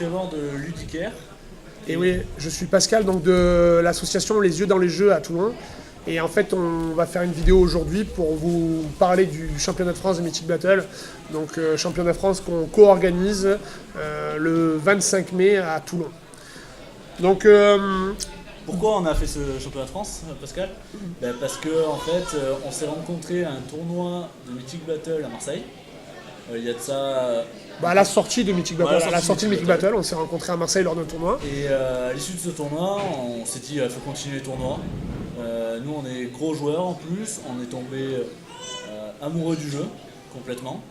Trevor de Ludicaire. Et oui, je suis Pascal donc de l'association Les Yeux dans les Jeux à Toulon. Et en fait, on va faire une vidéo aujourd'hui pour vous parler du championnat de France de Mythic Battle. Donc, championnat de France qu'on co-organise le 25 mai à Toulon. Donc, pourquoi on a fait ce championnat de France, Pascal? Parce que en fait, on s'est rencontrés à un tournoi de Mythic Battle à Marseille. Il y a de ça. À la sortie de Mythic Battle, Voilà, à la sortie de Mythic Battle, on s'est rencontrés à Marseille lors d'un tournoi. Et à l'issue de ce tournoi, on s'est dit il faut continuer les tournois. Nous, on est gros joueurs en plus, on est tombés amoureux du jeu complètement.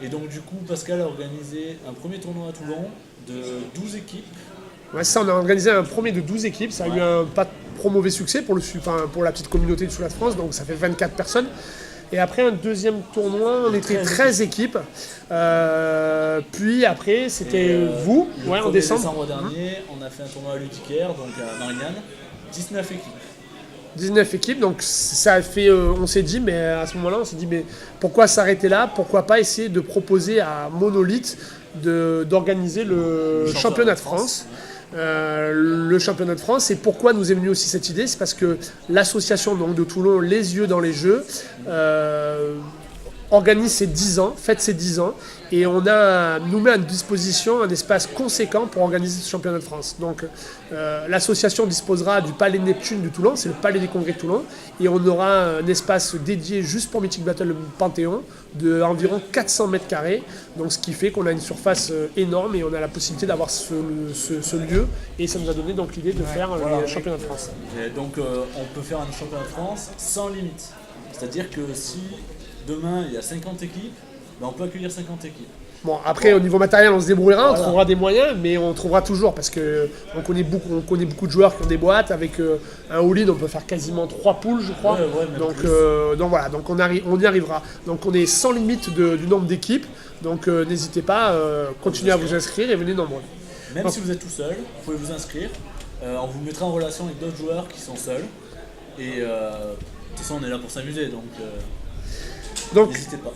Et donc du coup, Pascal a organisé un premier tournoi à Toulon de 12 équipes. Ouais, ça, on a organisé un premier de 12 équipes, ça a eu un pas trop mauvais succès pour la petite communauté du Sud de France, donc ça fait 24 personnes. Et après un deuxième tournoi, on était 13 équipes. Puis après, c'était vous, en décembre. Dernier, on a fait un tournoi à Ludicaire, donc à Marignane, 19 équipes. 19 équipes, donc ça a fait, on s'est dit, mais à ce moment-là, on s'est dit, mais pourquoi s'arrêter là? Pourquoi pas essayer de proposer à Monolith d'organiser le championnat de France? Le championnat de France, et pourquoi nous est venue aussi cette idée? C'est parce que l'association de Toulon, Les Yeux dans les Jeux, organise ses 10 ans, fête ses 10 ans, et nous met à disposition un espace conséquent pour organiser ce championnat de France. Donc l'association disposera du Palais Neptune de Toulon, c'est le Palais des Congrès de Toulon, et on aura un espace dédié juste pour Mythic Battle, le Panthéon, d'environ 400 mètres carrés, donc ce qui fait qu'on a une surface énorme et on a la possibilité d'avoir ce lieu, et ça nous a donné donc l'idée de faire le championnat de France. Et donc on peut faire un championnat de France sans limite, c'est-à-dire que si demain il y a 50 équipes, on peut accueillir 50 équipes. Bon, après au niveau matériel on se débrouillera, on trouvera des moyens, mais on trouvera toujours, parce qu'on connaît beaucoup de joueurs qui ont des boîtes, avec un all-in on peut faire quasiment 3 poules je crois, donc voilà, donc on y arrivera. Donc on est sans limite du nombre d'équipes, donc n'hésitez pas, continuez à vous inscrire et venez nombreux. Même si vous êtes tout seul, vous pouvez vous inscrire, on vous mettra en relation avec d'autres joueurs qui sont seuls, et de toute façon on est là pour s'amuser, donc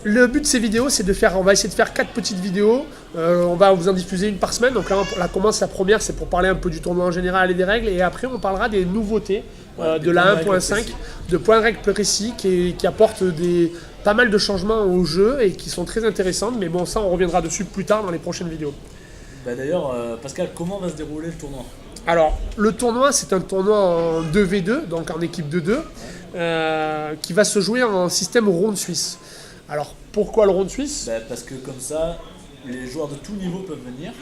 le but de ces vidéos, c'est on va essayer de faire 4 petites vidéos. On va vous en diffuser une par semaine. Donc là, la première, c'est pour parler un peu du tournoi en général et des règles. Et après, on parlera des nouveautés de la 1.5, de points de règles précis qui apportent pas mal de changements au jeu et qui sont très intéressantes. Mais bon, ça, on reviendra dessus plus tard dans les prochaines vidéos. D'ailleurs, Pascal, comment va se dérouler le tournoi? Alors, le tournoi, c'est un tournoi en 2v2, donc en équipe de 2. Qui va se jouer en système ronde suisse. Alors pourquoi le ronde suisse? Parce que comme ça, les joueurs de tout niveau peuvent venir.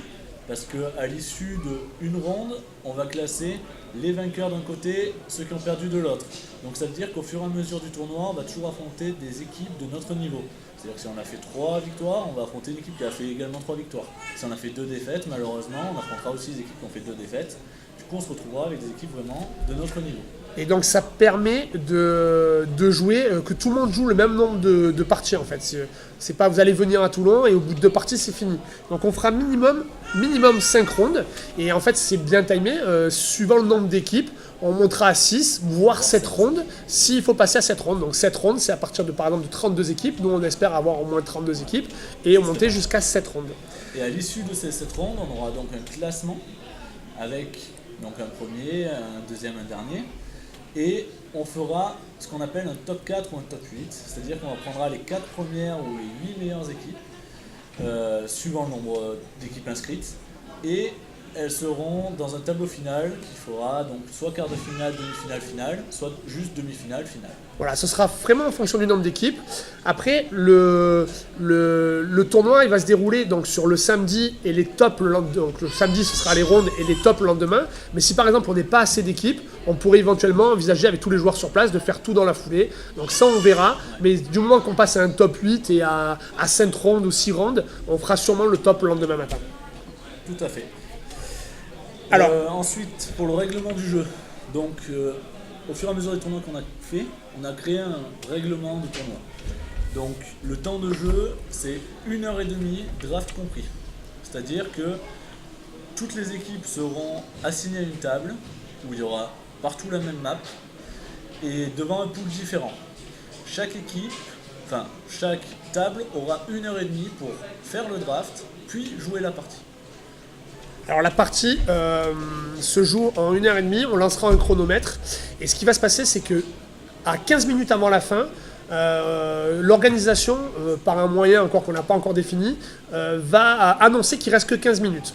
Parce qu'à l'issue d'une ronde, on va classer les vainqueurs d'un côté, ceux qui ont perdu de l'autre. Donc ça veut dire qu'au fur et à mesure du tournoi, on va toujours affronter des équipes de notre niveau. C'est-à-dire que si on a fait 3 victoires, on va affronter une équipe qui a fait également 3 victoires. Si on a fait 2 défaites, malheureusement, on affrontera aussi des équipes qui ont fait 2 défaites. Du coup, on se retrouvera avec des équipes vraiment de notre niveau. Et donc ça permet de jouer, que tout le monde joue le même nombre de parties en fait. C'est pas vous allez venir à Toulon et au bout de 2 parties c'est fini. Donc on fera minimum 5 rondes, et en fait c'est bien timé, suivant le nombre d'équipes, on montera à 6, voire 7 rondes, s'il faut passer à 7 rondes. Donc 7 rondes c'est à partir par exemple de 32 équipes, nous on espère avoir au moins 32 équipes, et on monter jusqu'à 7 rondes. Et à l'issue de ces 7 rondes, on aura donc un classement avec donc un premier, un deuxième, un dernier. Et on fera ce qu'on appelle un top 4 ou un top 8, c'est-à-dire qu'on prendra les 4 premières ou les 8 meilleures équipes, suivant le nombre d'équipes inscrites, et elles seront dans un tableau final qui fera donc soit quart de finale, demi-finale, finale, soit juste demi-finale, finale. Voilà, ce sera vraiment en fonction du nombre d'équipes. Après, le tournoi il va se dérouler donc sur le samedi et les tops le lendemain. Donc le samedi ce sera les rondes et les tops le lendemain. Mais si par exemple on n'est pas assez d'équipes, on pourrait éventuellement envisager avec tous les joueurs sur place de faire tout dans la foulée. Donc ça on verra. Mais du moment qu'on passe à un top 8 et à 5 rondes ou 6 rondes, on fera sûrement le top le lendemain matin. Tout à fait. Alors, ensuite, pour le règlement du jeu, donc au fur et à mesure des tournois qu'on a fait, on a créé un règlement de tournoi. Donc le temps de jeu, c'est 1h30, draft compris. C'est-à-dire que toutes les équipes seront assignées à une table, où il y aura partout la même map, et devant un pool différent. Chaque table aura 1h30 pour faire le draft, puis jouer la partie. Alors la partie se joue en 1h30, on lancera un chronomètre. Et ce qui va se passer, c'est que à 15 minutes avant la fin, l'organisation, par un moyen encore qu'on n'a pas encore défini, va annoncer qu'il ne reste que 15 minutes.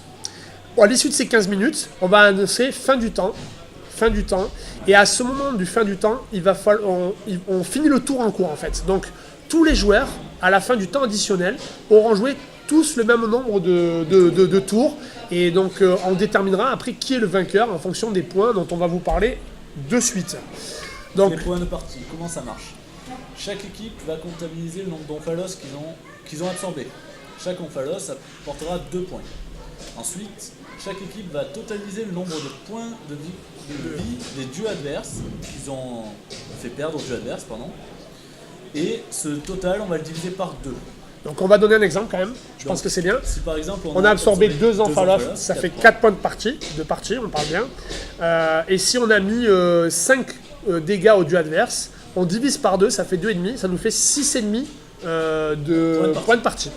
Bon, à l'issue de ces 15 minutes, on va annoncer fin du temps. Et à ce moment du fin du temps, on finit le tour en cours en fait. Donc tous les joueurs, à la fin du temps additionnel, auront joué tous le même nombre de tours. Et donc on déterminera après qui est le vainqueur en fonction des points dont on va vous parler de suite. Donc, les points de partie, comment ça marche? Chaque équipe va comptabiliser le nombre d'omphalos qu'ils ont absorbés. Chaque omphalos apportera 2 points. Ensuite, chaque équipe va totaliser le nombre de points de vie des dieux adverses qu'ils ont fait perdre aux dieux adverses. Et ce total, on va le diviser par 2. Donc on va donner un exemple quand même, je pense que c'est bien. Si par exemple on a absorbé 2 omphalos, ça fait 4 points de partie, on parle bien. Et si on a mis 5 dégâts au dieu adverse, on divise par 2, ça fait 2,5, ça nous fait 6,5 de points de partie.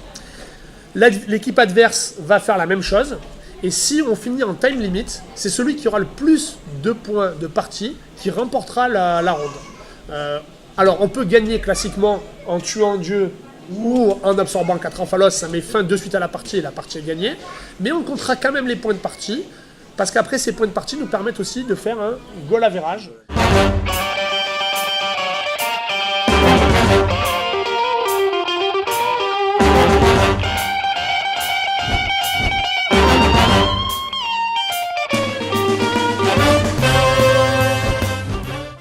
L'équipe adverse va faire la même chose. Et si on finit en time limit, c'est celui qui aura le plus de points de partie qui remportera la ronde. Alors on peut gagner classiquement en tuant Dieu ou en absorbant 4 omphalos, ça met fin de suite à la partie et la partie est gagnée. Mais on comptera quand même les points de partie, parce qu'après ces points de partie nous permettent aussi de faire un goal average.